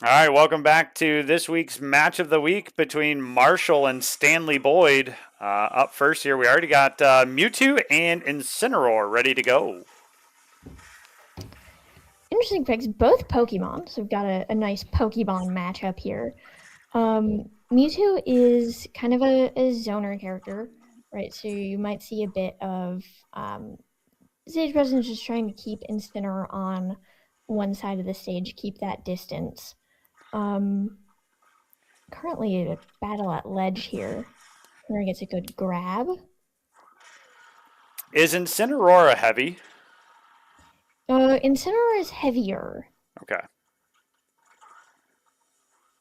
All right, welcome back to this week's match of the week between Marshall and Stanley Boyd. Up first here, we already got Mewtwo and Incineroar ready to go. Interesting picks, both Pokemon. So we've got a nice Pokemon matchup here. Mewtwo is kind of a zoner character, right? So you might see a bit of stage presence just trying to keep Incineroar on one side of the stage, keep that distance. Um, Currently a battle at ledge here. Where gets a good grab. Is Incineroar a heavy? Incineroar is heavier. Okay.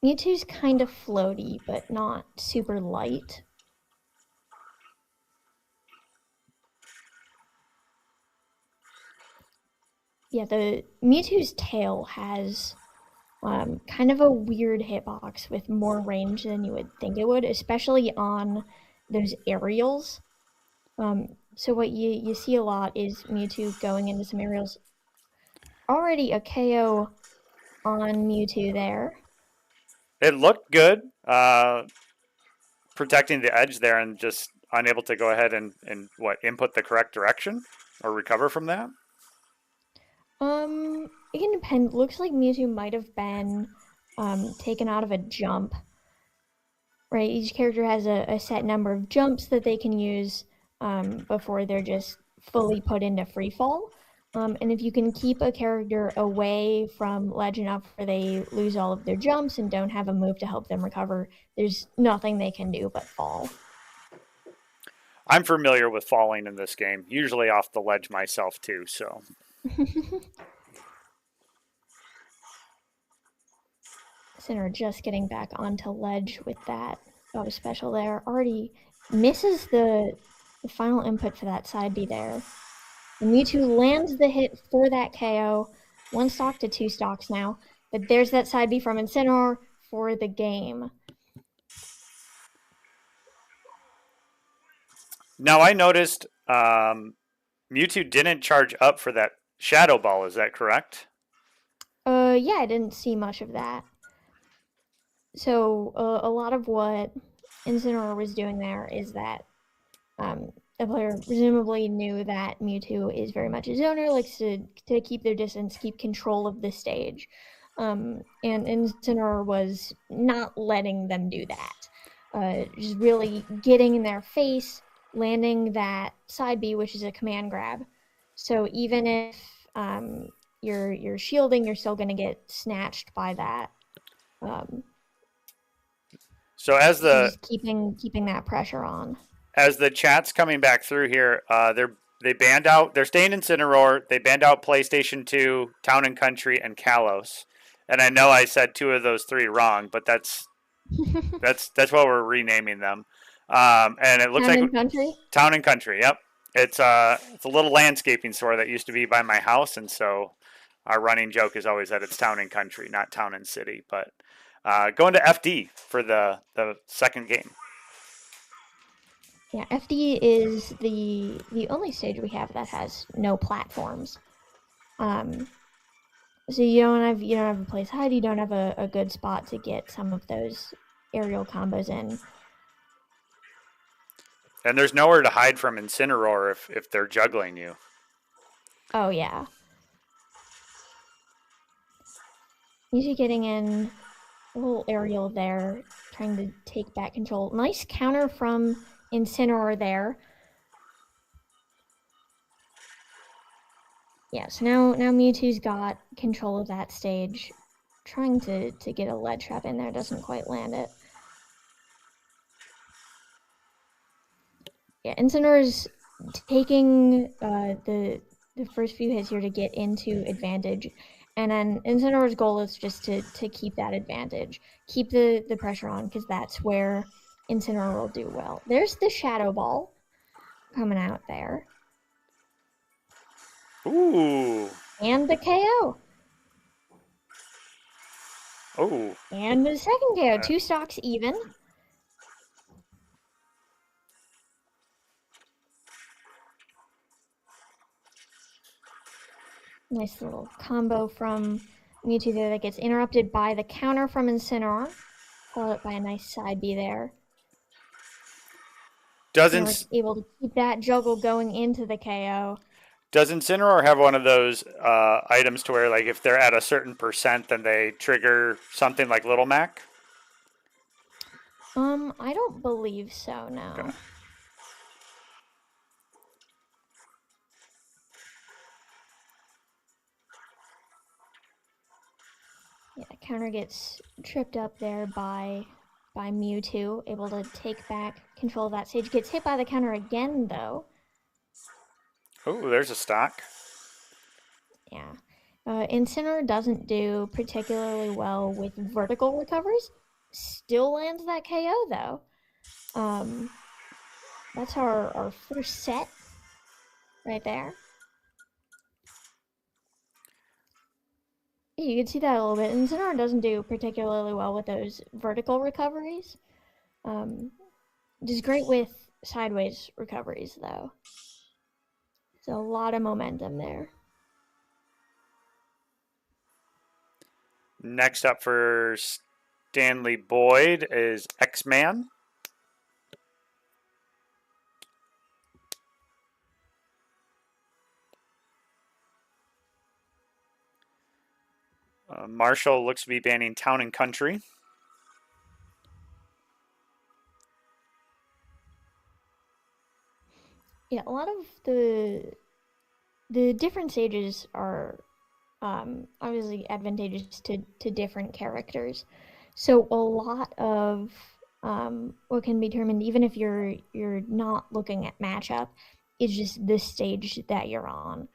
Mewtwo's kind of floaty, but not super light. Yeah, the Mewtwo's tail has kind of a weird hitbox with more range than you would think it would, especially on those aerials. So what you see a lot is Mewtwo going into some aerials. Already a KO on Mewtwo there. It looked good, protecting the edge there and just unable to go ahead and input the correct direction or recover from that. It can depend. Looks like Mewtwo might have been taken out of a jump. Right, each character has a set number of jumps that they can use before they're just fully put into free fall. And if you can keep a character away from ledge enough where they lose all of their jumps and don't have a move to help them recover, there's nothing they can do but fall. I'm familiar with falling in this game, usually off the ledge myself too, so. Sinner just getting back onto ledge with that special there. Already misses the final input for that side B there. And Mewtwo lands the hit for that KO. One stock to two stocks now. But there's that side B from Incineroar for the game. Now I noticed Mewtwo didn't charge up for that Shadow Ball, is that correct? Yeah, I didn't see much of that. So a lot of what Incineroar was doing there is that the player presumably knew that Mewtwo is very much a zoner, likes to keep their distance, keep control of the stage. And Incineroar was not letting them do that. Just really getting in their face, landing that side B, which is a command grab. So even if you're shielding, you're still going to get snatched by that. So as the just keeping that pressure on. as the chat's coming back through here, they banned out. They're staying in Incineroar. They banned out PlayStation 2, Town and Country, and Kalos. And I know I said two of those three wrong, but that's what we're renaming them. And it looks Town like and Country. Town and Country. Yep, it's a little landscaping store that used to be by my house, and so our running joke is always that it's Town and Country, not Town and City. But going to FD for the second game. Yeah, FD is the only stage we have that has no platforms. So you don't have a place to hide. You don't have a good spot to get some of those aerial combos in. And there's nowhere to hide from Incineroar if they're juggling you. Oh yeah. Usually getting in a little aerial there, trying to take back control. Nice counter from Incineroar there. Yeah, so now Mewtwo's got control of that stage. Trying to get a lead trap in there, doesn't quite land it. Yeah, Incineroar's taking the first few hits here to get into advantage. And then Incineroar's goal is just to keep that advantage. Keep the pressure on, because that's where Incineroar will do well. There's the Shadow Ball coming out there. Ooh. And the KO. Oh. And the second KO. Two stocks even. Nice little combo from Mewtwo there that gets interrupted by the counter from Incineroar, followed by a nice side B there. Doesn't Able to keep that juggle going into the KO. does Incineroar have one of those items to where, like, if they're at a certain percent, then they trigger something like Little Mac? I don't believe so, no. Okay. Yeah, counter gets tripped up there by Mewtwo, able to take back control of that stage. Gets hit by the counter again, though. Oh, there's a stock. Yeah. Incineroar doesn't do particularly well with vertical recoveries. Still lands that KO, though. That's our first set right there. You can see that a little bit. Incineroar doesn't do particularly well with those vertical recoveries. Just great with sideways recoveries, though. There's a lot of momentum there. Next up for Stanley Boyd is X-Man. Marshall looks to be banning Town and Country. Yeah, a lot of the different stages are obviously advantageous to different characters. So a lot of what can be determined, even if you're not looking at matchup, is just the stage that you're on.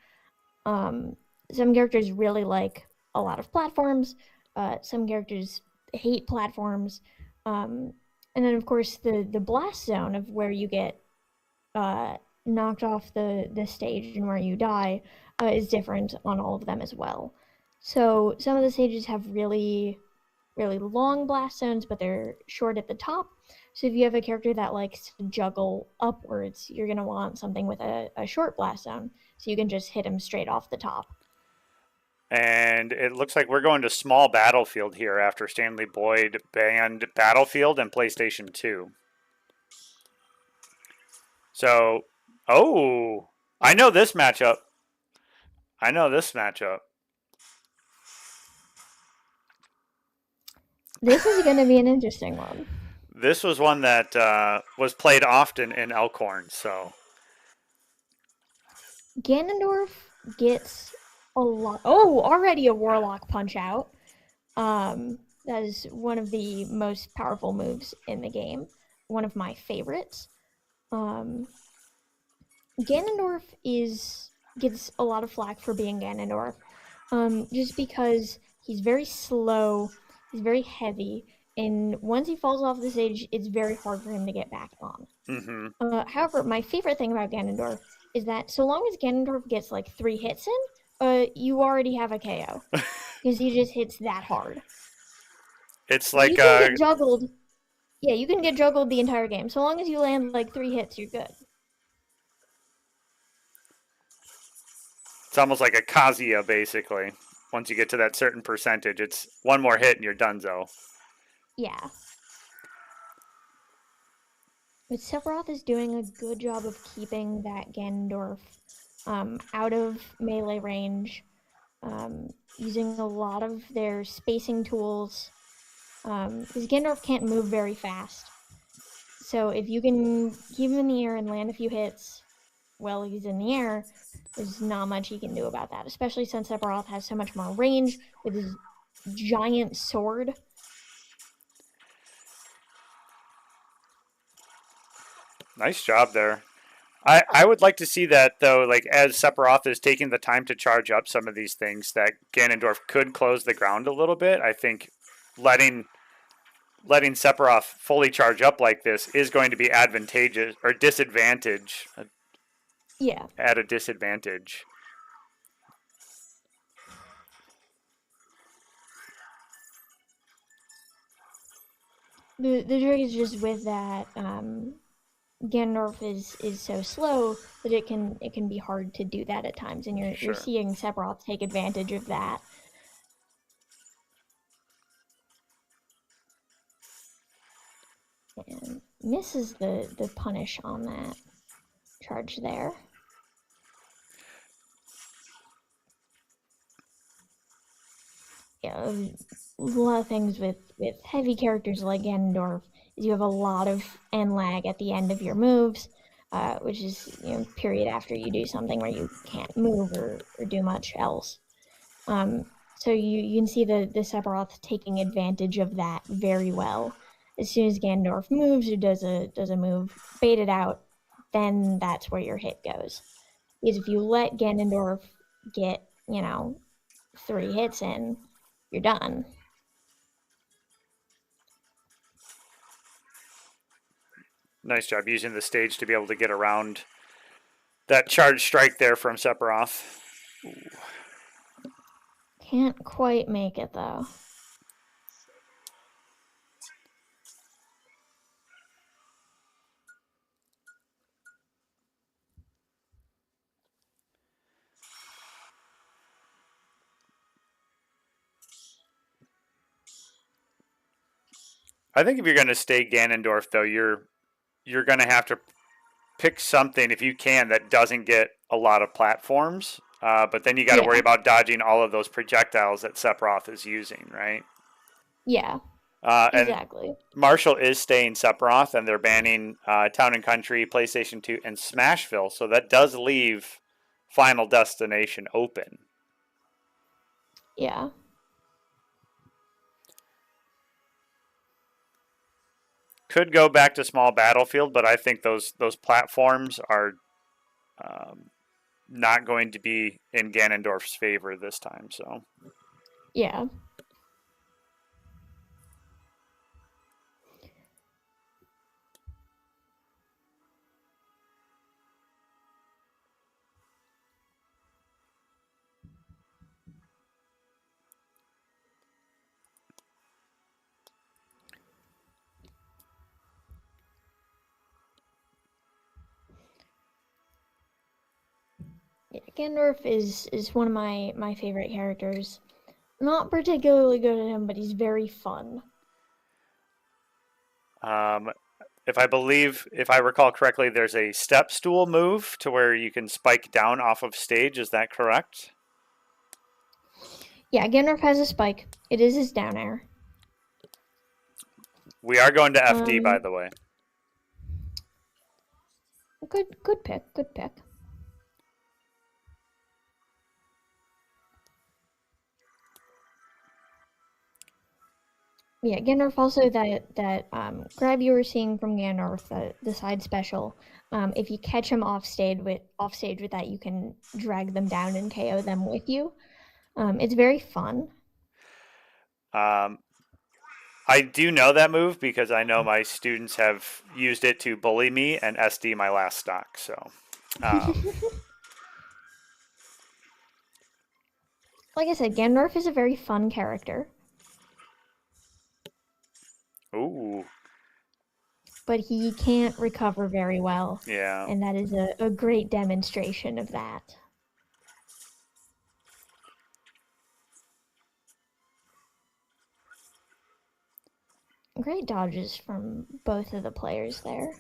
Some characters really like a lot of platforms. Some characters hate platforms. And then, of course, the blast zone of where you get knocked off the stage and where you die is different on all of them as well. So some of the stages have really, really long blast zones, but they're short at the top. So if you have a character that likes to juggle upwards, you're going to want something with a short blast zone, so you can just hit him straight off the top. And it looks like we're going to small Battlefield here after Stanley Boyd banned Battlefield and PlayStation 2. So, oh, I know this matchup. I know this matchup. This is going to be an interesting one. This was one that was played often in Elkhorn, so. Ganondorf gets a lot. Oh, already a Warlock Punch Out. That is one of the most powerful moves in the game. One of my favorites. Ganondorf gets a lot of flack for being Ganondorf, just because he's very slow, he's very heavy, and once he falls off the stage, it's very hard for him to get back on. Mm-hmm. However, my favorite thing about Ganondorf is that so long as Ganondorf gets like 3 hits in, you already have a KO because he just hits that hard. It's like you can get juggled. Yeah, you can get juggled the entire game. So long as you land like 3 hits, you're good. It's almost like a Kazuya, basically. Once you get to that certain percentage, it's one more hit and you're donezo. Yeah. But Sephiroth is doing a good job of keeping that Ganondorf out of melee range, using a lot of their spacing tools, because Ganondorf can't move very fast. So if you can keep him in the air and land a few hits while he's in the air, there's not much he can do about that, especially since Sephiroth has so much more range with his giant sword. Nice job there. I would like to see that, though, like, as Sephiroth is taking the time to charge up some of these things, that Ganondorf could close the ground a little bit. I think letting Sephiroth fully charge up like this is going to be advantageous or disadvantage. Yeah. At a disadvantage. The trick is just with that Ganondorf is so slow that it can be hard to do that at times, and you're seeing Sephiroth take advantage of that. And misses the punish on that charge there. Yeah, a lot of things with heavy characters like Ganondorf is you have a lot of end lag at the end of your moves, which is period after you do something where you can't move or do much else. So you can see the Sephiroth taking advantage of that very well. As soon as Ganondorf moves or does a move, bait it out, then that's where your hit goes. Because if you let Ganondorf get 3 hits in, you're done. Nice job using the stage to be able to get around that charge strike there from Sephiroth. Can't quite make it though. I think if you're going to stay Ganondorf, though, you're going to have to pick something if you can that doesn't get a lot of platforms. But then you got to worry Yeah. about dodging all of those projectiles that Sephiroth is using, right? Yeah. And Exactly. Marshall is staying Sephiroth, and they're banning Town and Country, PlayStation 2, and Smashville. So that does leave Final Destination open. Yeah. Could go back to Small Battlefield, but I think those platforms are not going to be in Ganondorf's favor this time. So Yeah. Yeah, Ganondorf is one of my favorite characters. Not particularly good at him, but he's very fun. if I recall correctly, there's a step stool move to where you can spike down off of stage. Is that correct? Yeah, Ganondorf has a spike. It is his down air. We are going to FD, by Um, the way. good pick. Good pick. Yeah, Ganondorf also that grab you were seeing from Ganondorf, the side special. If you catch him off stage with that, you can drag them down and KO them with you. It's very fun. Um, I do know that move because I know my students have used it to bully me and SD my last stock. So, um, Like I said, Ganondorf is a very fun character, ooh, but he can't recover very well, yeah. and that is a great demonstration of that. Great dodges from both of the players there.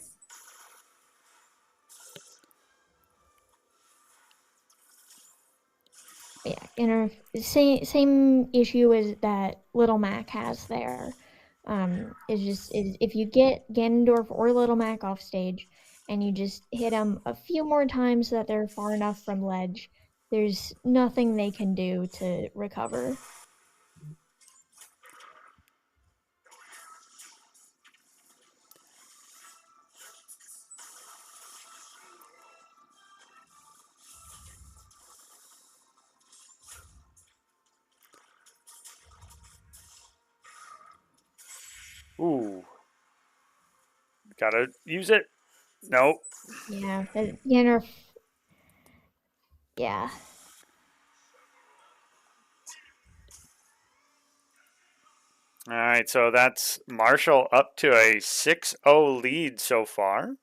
Yeah, same issue as that Little Mac has there. Is if you get Ganondorf or Little Mac off stage, and you just hit them a few more times so that they're far enough from ledge, there's nothing they can do to recover. Ooh, gotta use it. Nope. Yeah, Ganondorf. Yeah, All right, so that's Marshall up to a 6-0 lead so far.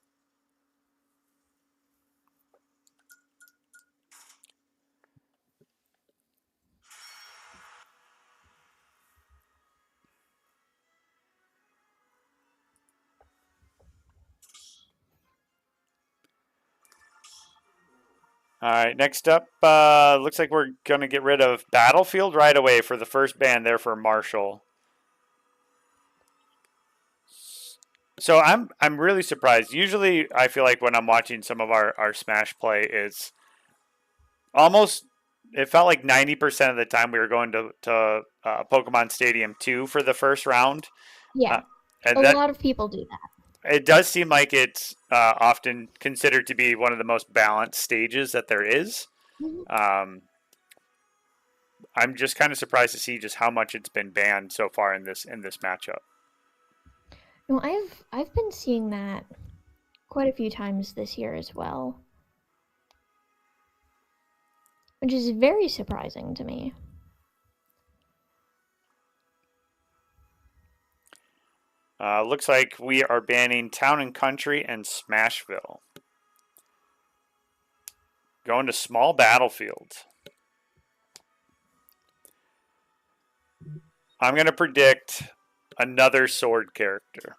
All right, next up, looks like we're going to get rid of Battlefield right away for the first ban there for Marshall. So I'm really surprised. Usually, I feel like when I'm watching some of our Smash play, it's almost it felt like 90% of the time we were going to Pokemon Stadium 2 for the first round. Uh, Yeah, a and that lot of people do that. it does seem like it's often considered to be one of the most balanced stages that there is. Mhm. Um, I'm just kind of surprised to see just how much it's been banned so far in this matchup. No, I've been seeing that quite a few times this year as well, which is very surprising to me. Looks like we are banning Town and Country and Smashville. Going to small battlefields. I'm going to predict another sword character.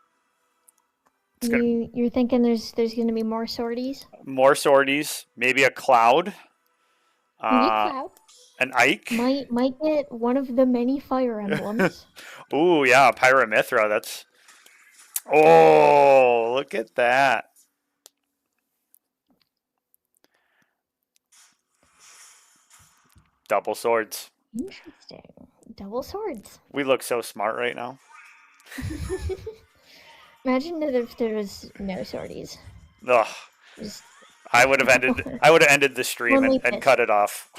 You're thinking there's going to be more sorties? More swordies, maybe a Cloud, Maybe uh, Cloud an Ike. might get one of the many fire emblems. Ooh, yeah, Pyramithra. That's. Oh, look at that. Double swords. Interesting. Double swords. We look so smart right now. Imagine that if there was no sorties. Ugh. Just I would have ended. I would have ended the stream only and this. cut it off.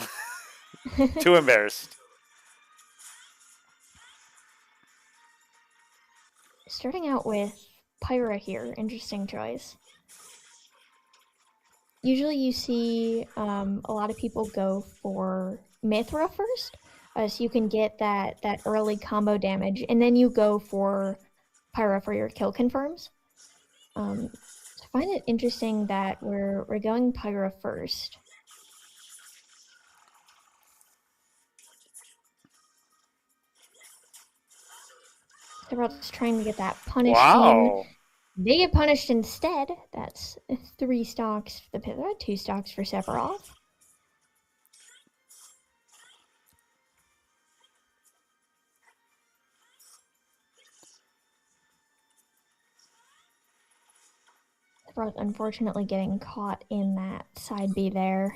Too embarrassed. Starting out with Pyra here, interesting choice. Usually you see a lot of people go for Mithra first, so you can get that early combo damage, and then you go for Pyra for your kill confirms. So I find it interesting that we're going Pyra first. Sephiroth's trying to get that punish in. Wow. They get punished instead. That's 3 stocks for the Pyra, 2 stocks for Sephiroth. Sephiroth unfortunately getting caught in that side B there.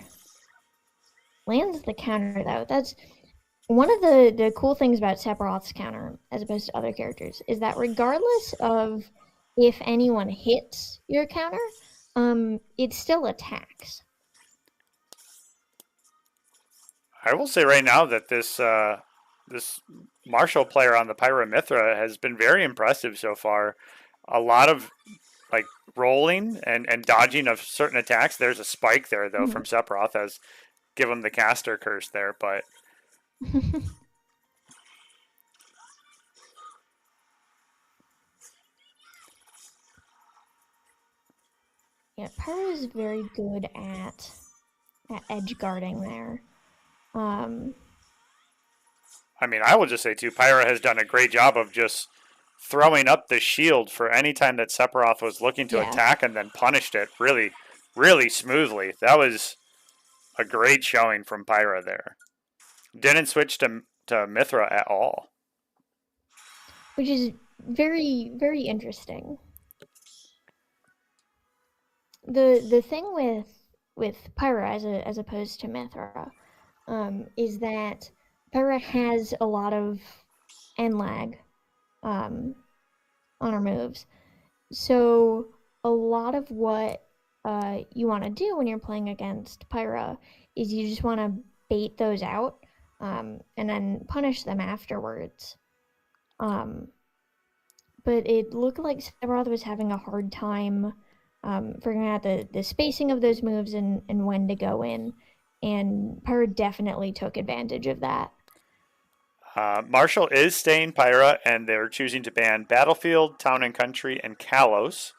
Lands the counter though. That's one of the cool things about Sephiroth's counter, as opposed to other characters, is that regardless of if anyone hits your counter, it still attacks. I will say right now that this Marshall player on the Pyramithra has been very impressive so far. A lot of like rolling and dodging of certain attacks. There's a spike there though from Sephiroth as give him the caster curse there, but Yeah, Pyra is very good at edge guarding there. I mean, I will just say too, Pyra has done a great job of just throwing up the shield for any time that Sephiroth was looking to attack and then punished it really, really smoothly. That was a great showing from Pyra there. Didn't switch to Mithra at all. Which is very, very interesting. The thing with Pyra as opposed to Mithra is that Pyra has a lot of end lag on her moves. So a lot of what you want to do when you're playing against Pyra is you just want to bait those out and then punish them afterwards. But it looked like Sephiroth was having a hard time figuring out the spacing of those moves and when to go in. And Pyra definitely took advantage of that. Marshall is staying Pyra, and they're choosing to ban Battlefield, Town and Country, and Kalos.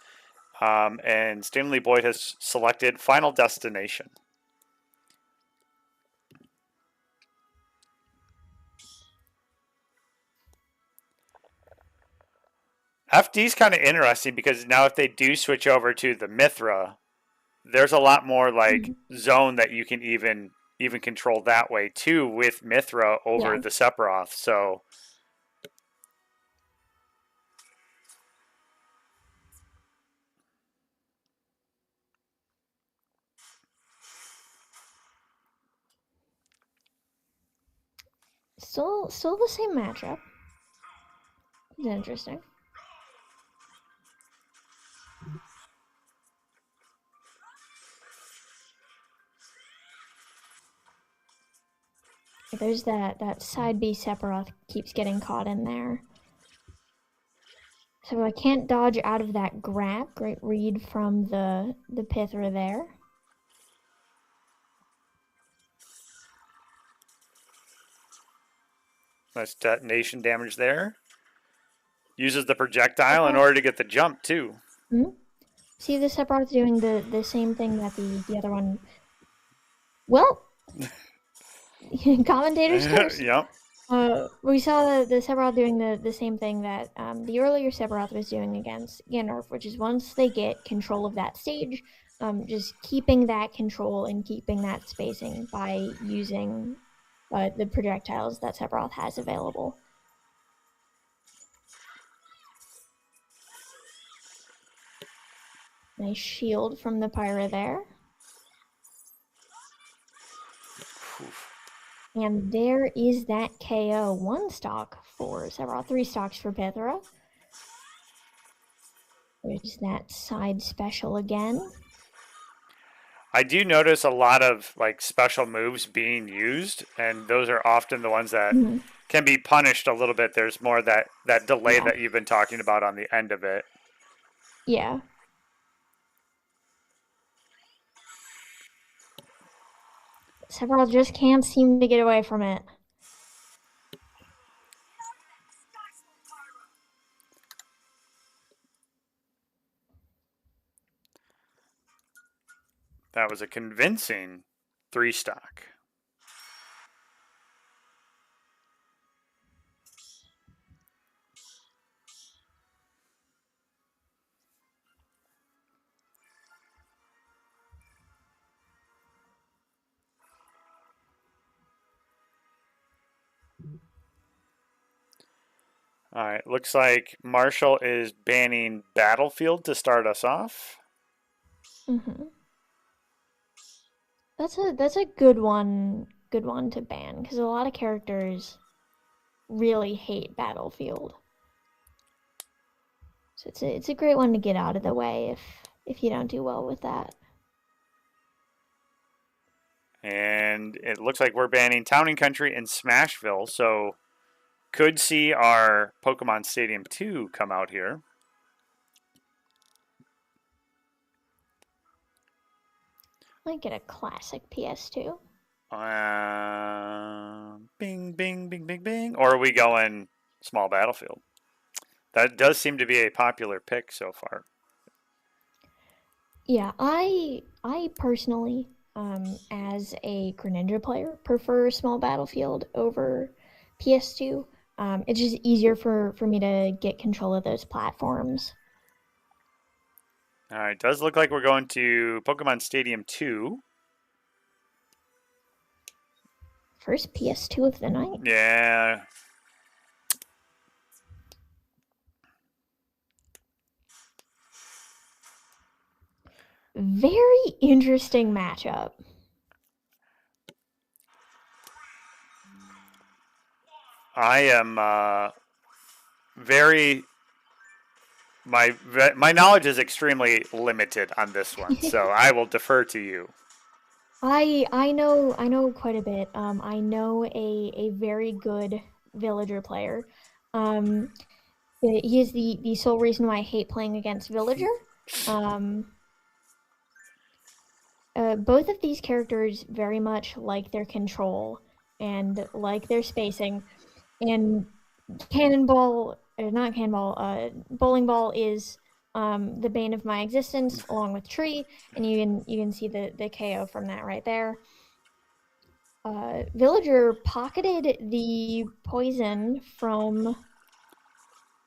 And Stanley Boyd has selected Final Destination. FD is kind of interesting because now if they do switch over to the Mithra, there's a lot more like zone that you can even control that way too with Mithra over Yeah. the Sephiroth. So Still the same matchup. It's interesting. There's that side B Sephiroth keeps getting caught in there. So I can't dodge out of that grab. Great read from the Pithra there. nice detonation damage there. Uses the projectile in order to get the jump too. Mm-hmm. See the Sephiroth doing the same thing that the other one. Well, commentators curse. Yep. We saw the Sephiroth doing the same thing that the earlier Sephiroth was doing against Ganondorf, which is once they get control of that stage, just keeping that control and keeping that spacing by using the projectiles that Sephiroth has available. Nice shield from the Pyra there. And there is that KO. 1 stock for Sephiroth, 3 stocks for Pithra. There's that side special again. I do notice a lot of like special moves being used, and those are often the ones that can be punished a little bit. There's more that delay that you've been talking about on the end of it. Yeah. Sephiroth just can't seem to get away from it. That was a convincing 3 stock. All right, looks like Marshall is banning Battlefield to start us off. That's a good one to ban because a lot of characters really hate Battlefield. So it's a great one to get out of the way if you don't do well with that. And it looks like we're banning Town and Country and Smashville, so could see our Pokemon Stadium 2 come out here. Might get a classic PS2. Bing, bing, bing, bing, bing. Or are we going small Battlefield? That does seem to be a popular pick so far. Yeah, I personally, as a Greninja player, prefer small Battlefield over PS2. It's just easier for me to get control of those platforms. All right, does look like we're going to Pokemon Stadium 2. First PS2 of the night. Yeah. Very interesting matchup. I am very my knowledge is extremely limited on this one, so I will defer to you. I know quite a bit. I know a very good villager player. He is the sole reason why I hate playing against villager. Both of these characters very much like their control and like their spacing. And bowling ball is the bane of my existence, along with tree, and you can see the KO from that right there. Villager pocketed the poison from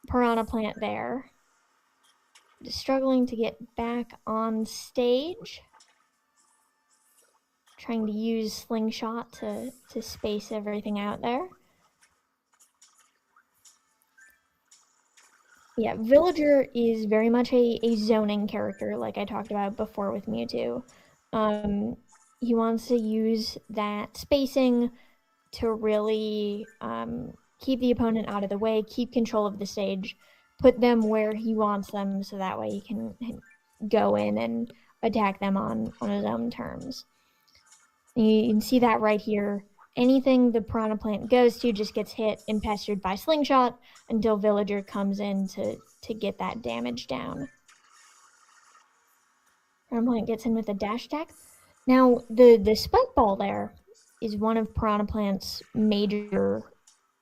Piranha Plant there. Just struggling to get back on stage. trying to use Slingshot to space everything out there. Yeah, Villager is very much a zoning character, like I talked about before with Mewtwo. He wants to use that spacing to really keep the opponent out of the way, keep control of the stage, put them where he wants them, so that way he can go in and attack them on his own terms. You can see that right here. Anything the Piranha Plant goes to just gets hit and pestered by Slingshot until Villager comes in to get that damage down. Piranha Plant gets in with a dash attack. Now, the Spike Ball there is one of Piranha Plant's major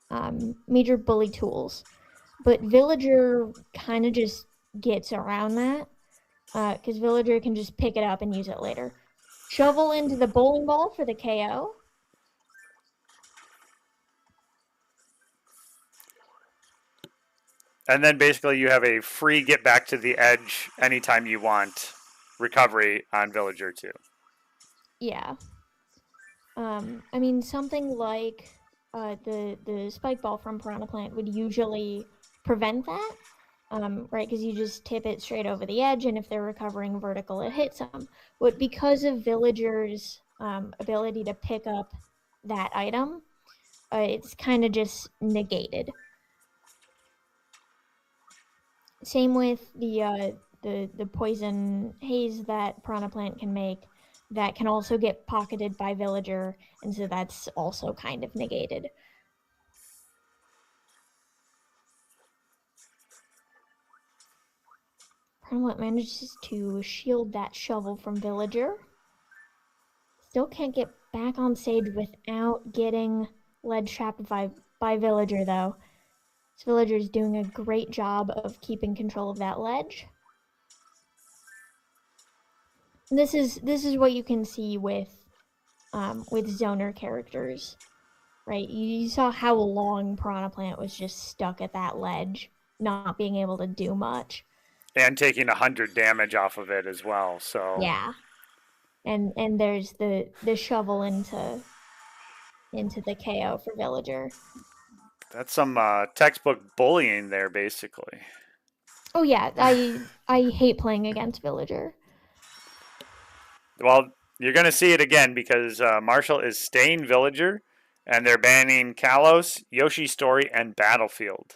bully tools. But Villager kind of just gets around that, because Villager can just pick it up and use it later. Shovel into the bowling ball for the KO. And then basically you have a free get back to the edge anytime you want recovery on Villager too. Yeah. I mean, something like the Spike Ball from Piranha Plant would usually prevent that, right? Because you just tip it straight over the edge, and if they're recovering vertical, it hits them. But because of Villager's ability to pick up that item, it's kind of just negated. Same with the poison haze that Piranha Plant can make. That can also get pocketed by Villager, and so that's also kind of negated. Piranha Plant manages to shield that shovel from Villager. Still can't get back on stage without getting ledge trapped by Villager, though. This Villager is doing a great job of keeping control of that ledge. And this is what you can see with zoner characters, right? You saw how long Piranha Plant was just stuck at that ledge, not being able to do much, and taking 100 damage off of it as well. So yeah. And there's the shovel into the KO for Villager. That's some textbook bullying there, basically. Oh yeah, I hate playing against Villager. Well, you're going to see it again because Marshall is staying Villager, and they're banning Kalos, Yoshi Story, and Battlefield.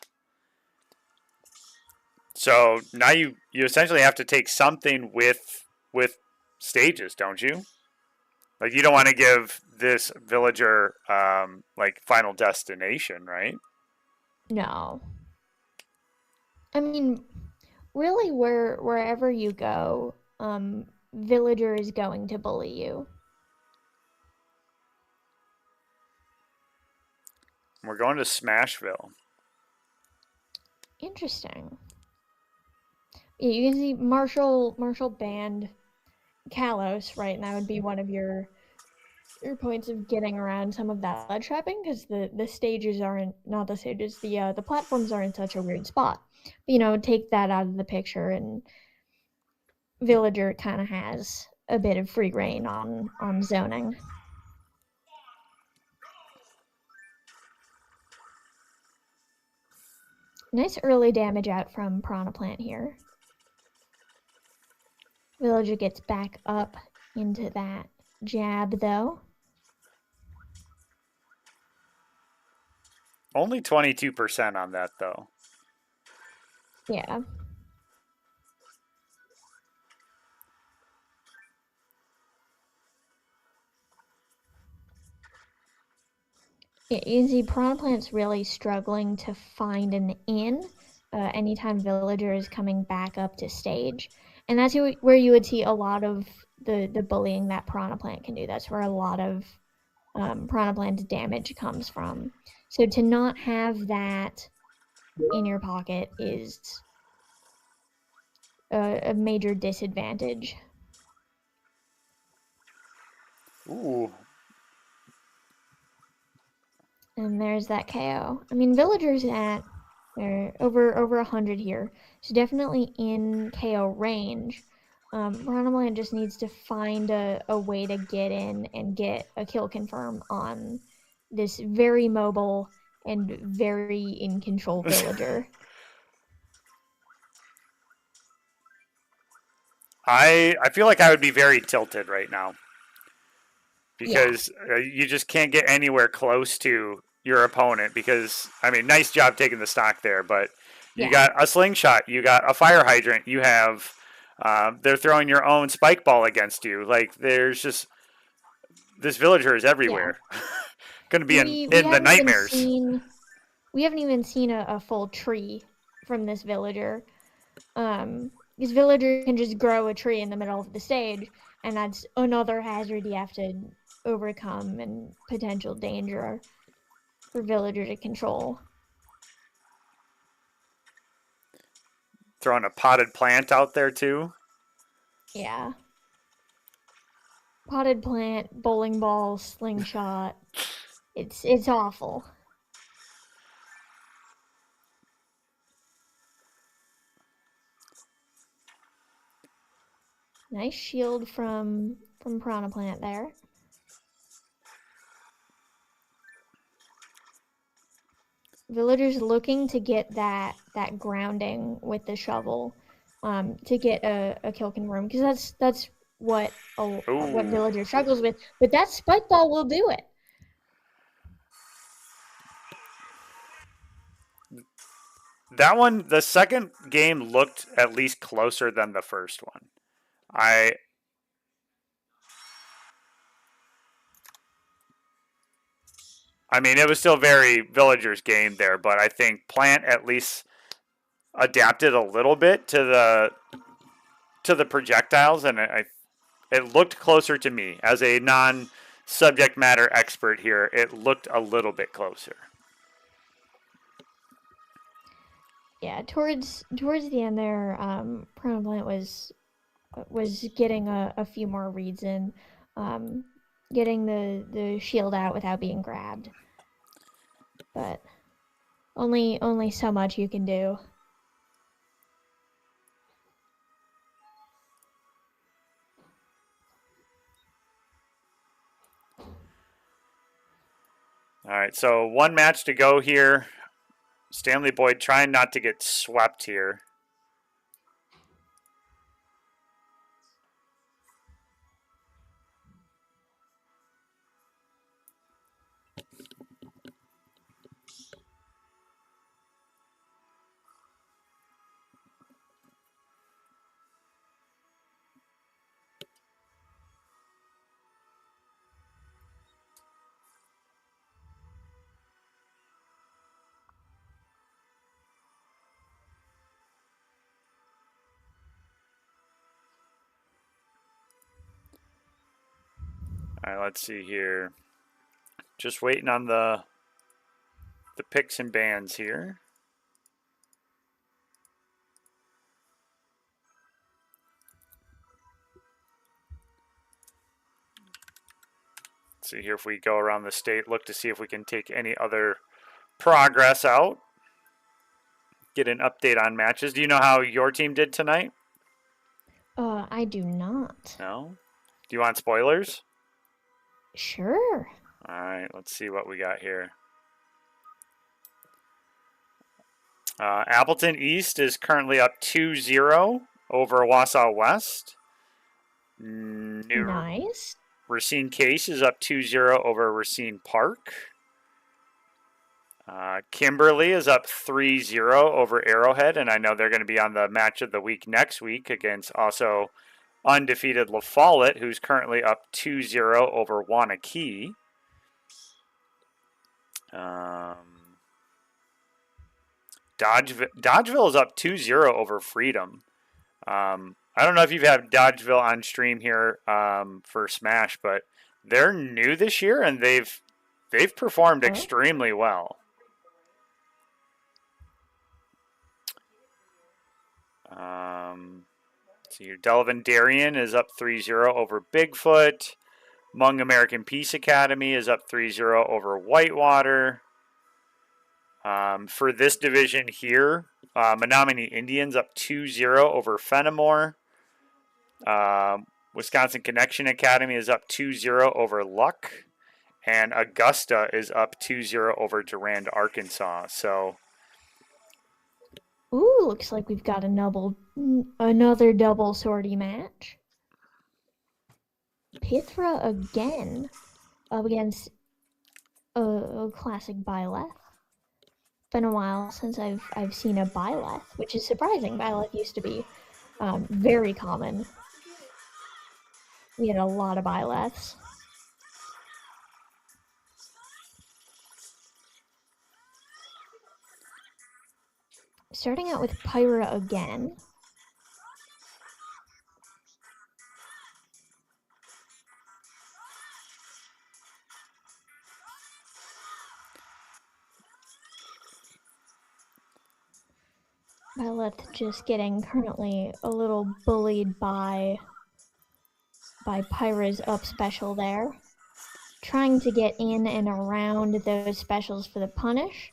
So now you essentially have to take something with stages, don't you? Like you don't want to give this Villager like Final Destination, right? No. I mean, really, wherever you go, Villager is going to bully you. We're going to Smashville. Interesting. Yeah, you can see Marshall banned Kalos, right? And that would be one of your points of getting around some of that ledge trapping, because the stages aren't, not the stages, the platforms are in such a weird spot. But, take that out of the picture, and Villager kind of has a bit of free reign on zoning. Nice early damage out from Piranha Plant here. Villager gets back up into that jab, though. Only 22% on that, though. Yeah. Yeah, you can see Piranha Plant's really struggling to find an in anytime Villager is coming back up to stage. And that's where you would see a lot of the bullying that Piranha Plant can do. That's where a lot of Piranha Plant's damage comes from. So to not have that in your pocket is a major disadvantage. Ooh. And there's that KO. I mean, Villager's at over 100 here. So definitely in KO range. Ronalland just needs to find a way to get in and get a kill confirm on this very mobile and very in control villager. I feel like I would be very tilted right now Yeah, because you just can't get anywhere close to your opponent because I mean, nice job taking the stock there, but you yeah, got a slingshot, you got a fire hydrant, you have they're throwing your own spike ball against you. Like there's just this villager is yeah. everywhere. Going to be We in the haven't even nightmares. seen a full tree from this villager. These villagers can just grow a tree in the middle of the stage, and that's another hazard you have to overcome and potential danger for villager to control. Throwing a potted plant out there too. Yeah. Potted plant, bowling ball, slingshot. It's awful. Nice shield from Piranha Plant there. Villagers looking to get that grounding with the shovel, to get a kill confirm because that's what Ooh, villager struggles with. But that spike ball will do it. that one. The second game looked at least closer than the first one. I I mean, it was still very villagers game there, but I think Plant at least adapted a little bit to the projectiles, and it looked closer to me as a non subject matter expert here. It looked a little bit closer. Yeah, towards the end there, Piranha Plant was getting a few more reads in, um, getting the shield out without being grabbed. But only so much you can do. All right, so one match to go here. Stanley Boyd trying not to get swept here. All right, let's see here. Just waiting on the picks and bans here. Let's see here if we go around the state, look to see if we can take any other progress out. Get an update on matches. Do you know how your team did tonight? I do not. No? Do you want spoilers? Sure. All right, let's see what we got here. Appleton East is currently up 2-0 over Wausau West. New Nice. Racine Case is up 2-0 over Racine Park. Kimberly is up 3-0 over Arrowhead, and I know they're going to be on the match of the week next week against also undefeated La Follette, who's currently up 2-0 over Wanakee. Dodgeville is up 2-0 over Freedom. I don't know if you've had Dodgeville on stream here for Smash, but they're new this year and they've performed extremely well. See here, Delavan Darien is up 3-0 over Bigfoot. Hmong American Peace Academy is up 3-0 over Whitewater. For this division here, Menominee Indians up 2-0 over Fenimore. Wisconsin Connection Academy is up 2-0 over Luck. And Augusta is up 2-0 over Durand, Arkansas. So, Ooh, looks like we've got another double sortie match. Pithra again up against a classic Byleth. Been a while since I've seen a Byleth, which is surprising. Byleth used to be very common. We had a lot of Byleths. Starting out with Pyra again. Byleth just getting currently a little bullied by Pyra's up special there. Trying to get in and around those specials for the punish.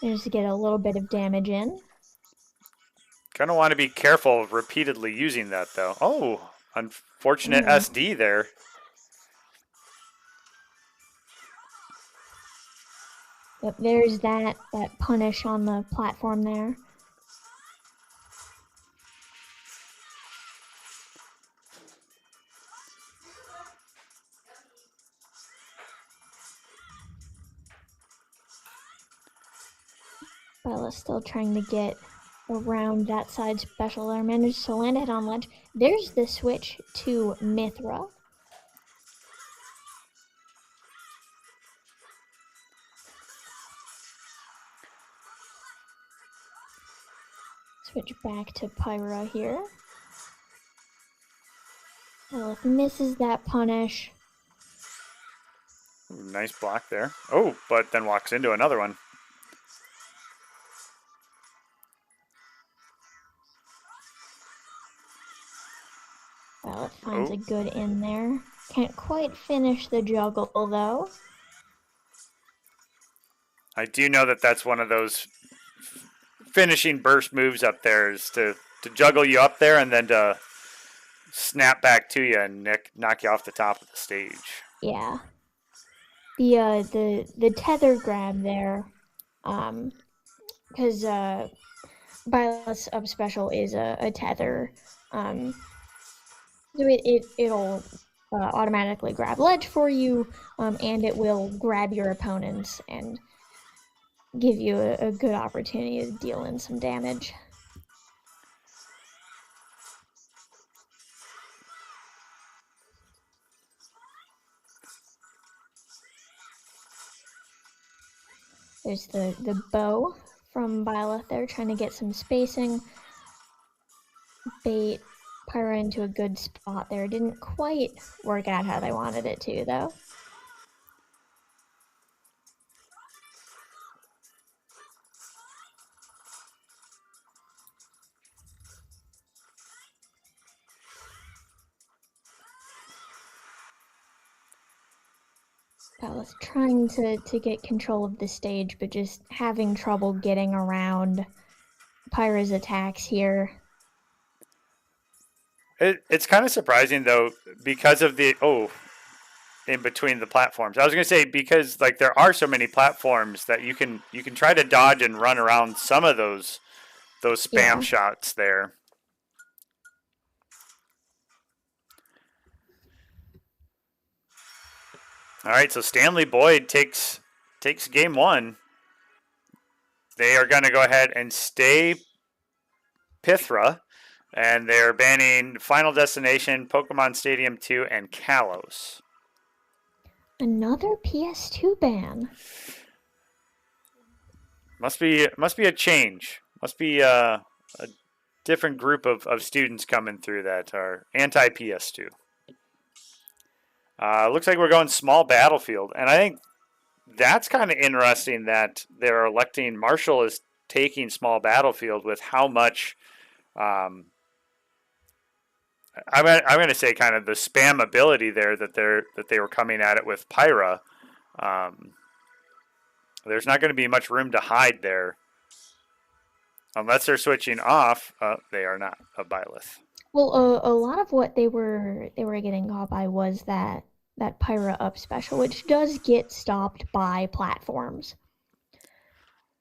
Just to get a little bit of damage in. kind of want to be careful repeatedly using that, though. Oh, unfortunate SD there. Yep, there's that punish on the platform there. Bella's still trying to get around that side special there. Managed to land it on ledge. There's the switch to Mithra. Switch back to Pyra here. Bella misses that punish. Ooh, nice block there. Oh, but then walks into another one. Well, it finds a good in there. Can't quite finish the juggle, though. I do know that that's one of those finishing burst moves up there is to juggle you up there and then to snap back to you and knock you off the top of the stage. Yeah. The tether grab there, because Byleth's up special is a tether, so it'll automatically grab ledge for you, and it will grab your opponents and give you a good opportunity to deal in some damage. There's the bow from Byleth there, trying to get some spacing. Bait Pyra into a good spot there. Didn't quite work out how they wanted it to, though. Byleth trying to get control of the stage, but just having trouble getting around Pyra's attacks here. It's kind of surprising though because of the in between the platforms. I was going to say because like there are so many platforms that you can try to dodge and run around some of those spam shots there. All right, so Stanley Boyd takes game one. They are going to go ahead and stay Pithra, and they're banning Final Destination, Pokemon Stadium 2, and Kalos. Another PS2 ban. Must be a change. Must be a different group of students coming through that are anti PS2. Looks like we're going small battlefield, and I think that's kind of interesting that they're electing Marshall is taking small battlefield with how much. I'm going to say kind of the spam ability there that they were coming at it with Pyra. There's not going to be much room to hide there, unless they're switching off. They are not a Byleth. Well, a lot of what they were getting caught by was that Pyra up special, which does get stopped by platforms.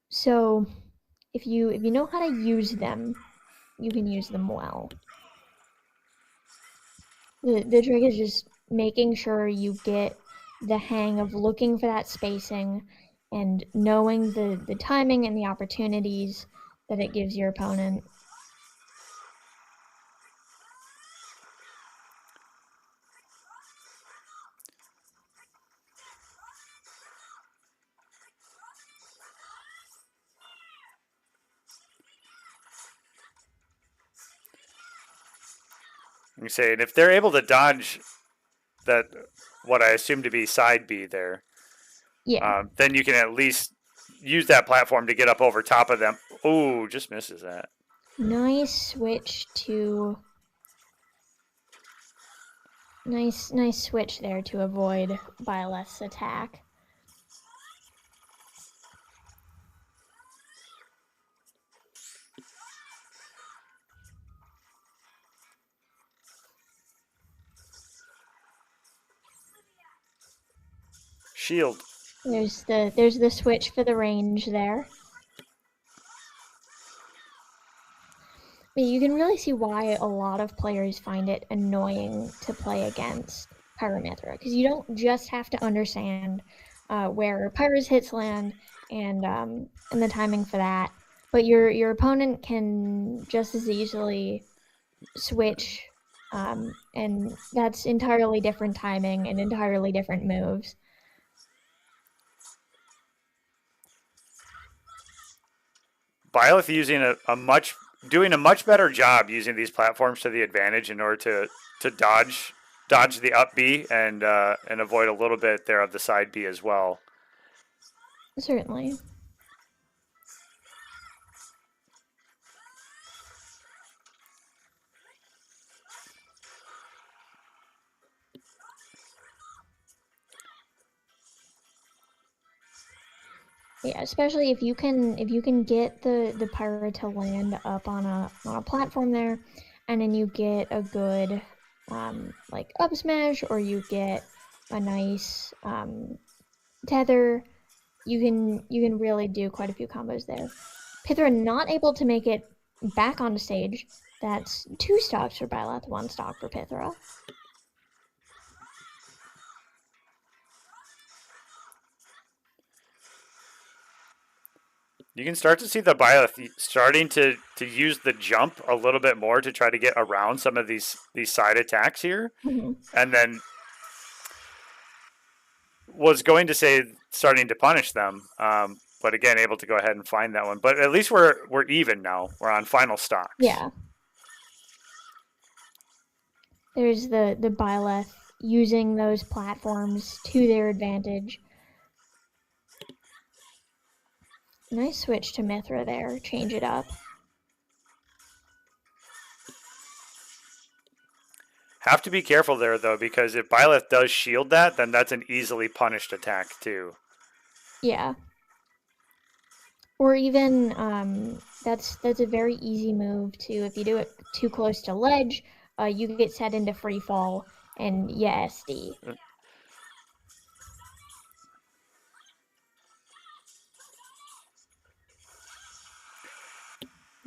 So if you know how to use them, you can use them well. The trick is just making sure you get the hang of looking for that spacing and knowing the timing and the opportunities that it gives your opponent. You say, and if they're able to dodge that, what I assume to be side B there, Yeah. then you can at least use that platform to get up over top of them. Ooh, just misses that. Nice switch to nice switch there to avoid Byleth's attack. Shield. There's the switch for the range there. But you can really see why a lot of players find it annoying to play against Pyramithra, because you don't just have to understand where Pyra's hits land and the timing for that, but your opponent can just as easily switch, and that's entirely different timing and entirely different moves. Byleth using doing a much better job using these platforms to the advantage in order to dodge the up B and avoid a little bit there of the side B as well. Certainly. Yeah, especially if you can get the pirate to land up on a platform there, and then you get a good like up smash, or you get a nice tether, you can really do quite a few combos there. Pythra not able to make it back onto stage. That's 2 stocks for Byleth, 1 stock for Pythra. You can start to see the Byleth starting to use the jump a little bit more to try to get around some of these side attacks here, Mm-hmm. and then was going to say starting to punish them, but again able to go ahead and find that one. But at least we're even now. We're on final stocks. Yeah. There's the Byleth using those platforms to their advantage. Nice switch to Mithra there. Change it up. Have to be careful there though, because if Byleth does shield that, then that's an easily punished attack too. Yeah. Or even that's a very easy move too. If you do it too close to ledge, you get set into free fall and yeah, SD.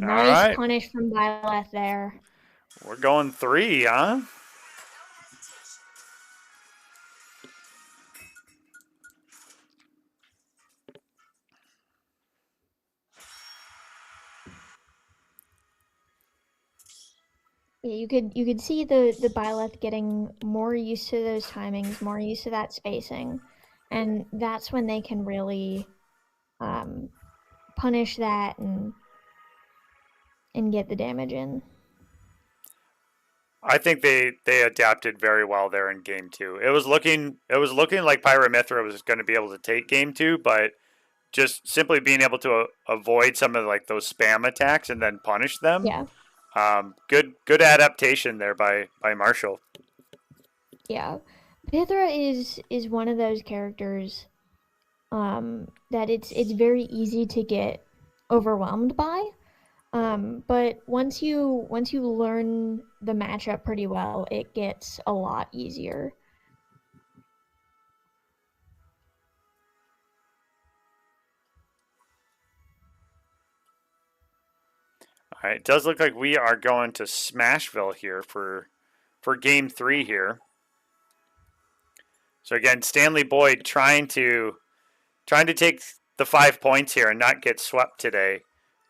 All Nice right, punish from Byleth there. we're going 3, huh? Yeah, you could see the Byleth getting more used to those timings, more used to that spacing, and that's when they can really um, punish that and get the damage in. I think they adapted very well there in game 2. It was looking like Pyramithra was going to be able to take game 2, but just simply being able to avoid some of like those spam attacks and then punish them. Yeah, Good adaptation there by Marshall. yeah. Pythra is one of those characters that it's very easy to get overwhelmed by. But once you learn the matchup pretty well, it gets a lot easier. All right, it does look like we are going to Smashville here for game 3 here. So again, Stanley Boyd trying to take the 5 points here and not get swept today.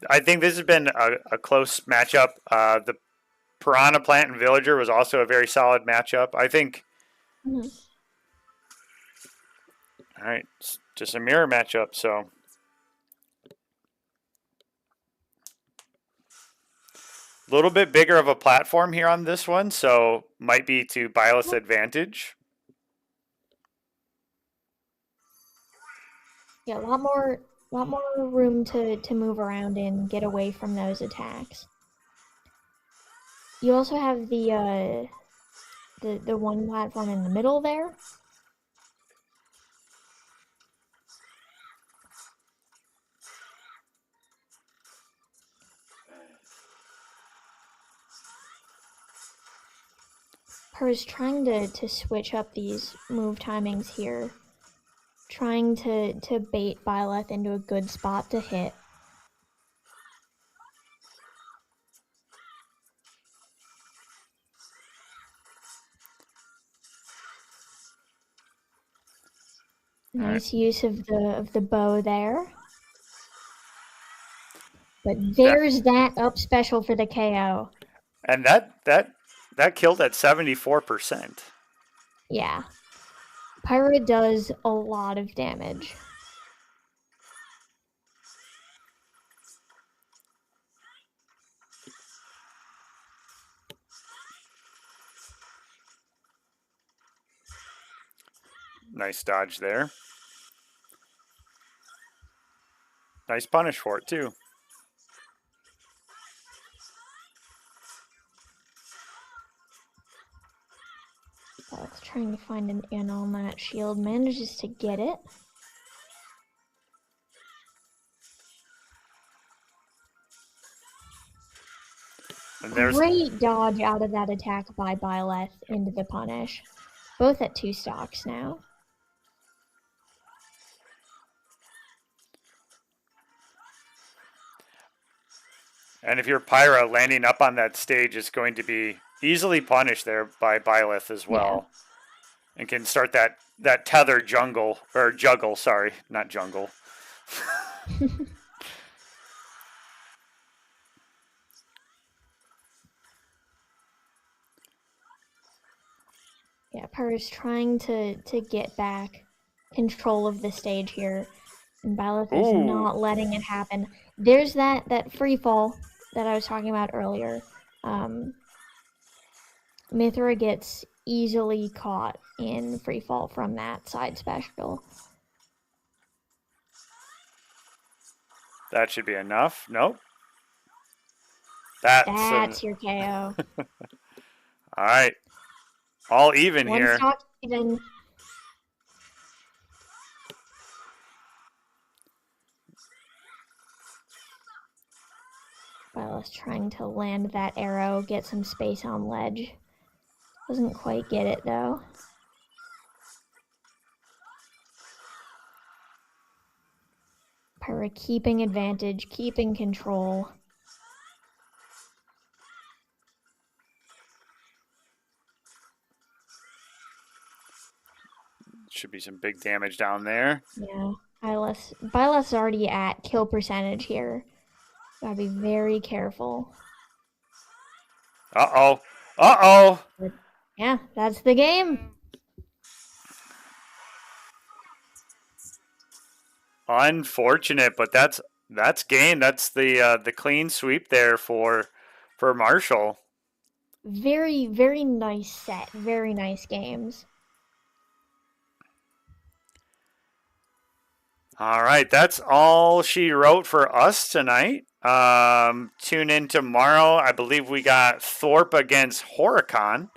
I think this has been a close matchup. The Piranha Plant and Villager was also a very solid matchup. I think. Mm-hmm. All right, it's just a mirror matchup. So a little bit bigger of a platform here on this one, so might be to Byleth's advantage. Yeah, a lot more room to move around and get away from those attacks. You also have the one platform in the middle there. Her is trying to switch up these move timings here, trying to bait Byleth into a good spot to hit. Nice use of the bow there. But there's that up special for the KO. And that killed at 74%. Yeah. Pyra does a lot of damage. Nice dodge there. Nice punish for it, too. Alex trying to find an in on that shield. Manages to get it. Great dodge out of that attack by Byleth into the punish. Both at 2 stocks now. And if you're Pyra, landing up on that stage is going to be easily punished there by Byleth as well. Yeah. And can start that tether juggle, sorry, not jungle. Yeah, Pyra's trying to get back control of the stage here. And Byleth is not letting it happen. There's that free fall that I was talking about earlier. Mithra gets easily caught in free fall from that side special. That should be enough. Nope. That's your KO. All right. All even One here. stock even. Byleth trying to land that arrow, get some space on ledge. Doesn't quite get it though. Pyra keeping advantage, keeping control. Should be some big damage down there. Yeah, Byleth's already at kill percentage here. Gotta be very careful. Uh-oh. Uh-oh. Yeah, that's the game. Unfortunate, but that's game. That's the clean sweep there for Marshall. Very, very nice set. Very nice games. All right, that's all she wrote for us tonight. Tune in tomorrow. I believe we got Thorpe against Horicon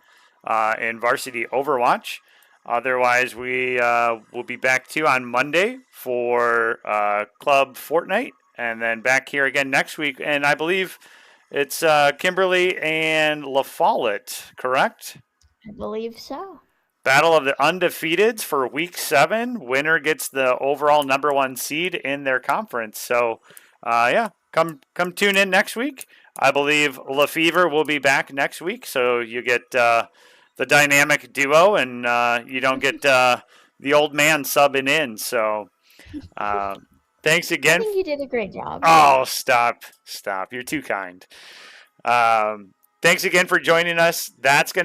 in Varsity Overwatch. Otherwise, we will be back to you on Monday for Club Fortnite and then back here again next week. And I believe it's Kimberly and La Follette, correct? I believe so. Battle of the Undefeateds for Week 7. Winner gets the overall #1 seed in their conference. So, yeah, come tune in next week. I believe LaFever will be back next week, so you get the dynamic duo, and you don't get the old man subbing in. So, thanks I again. think you did a great job. Oh, stop. You're too kind. Thanks again for joining us. That's going to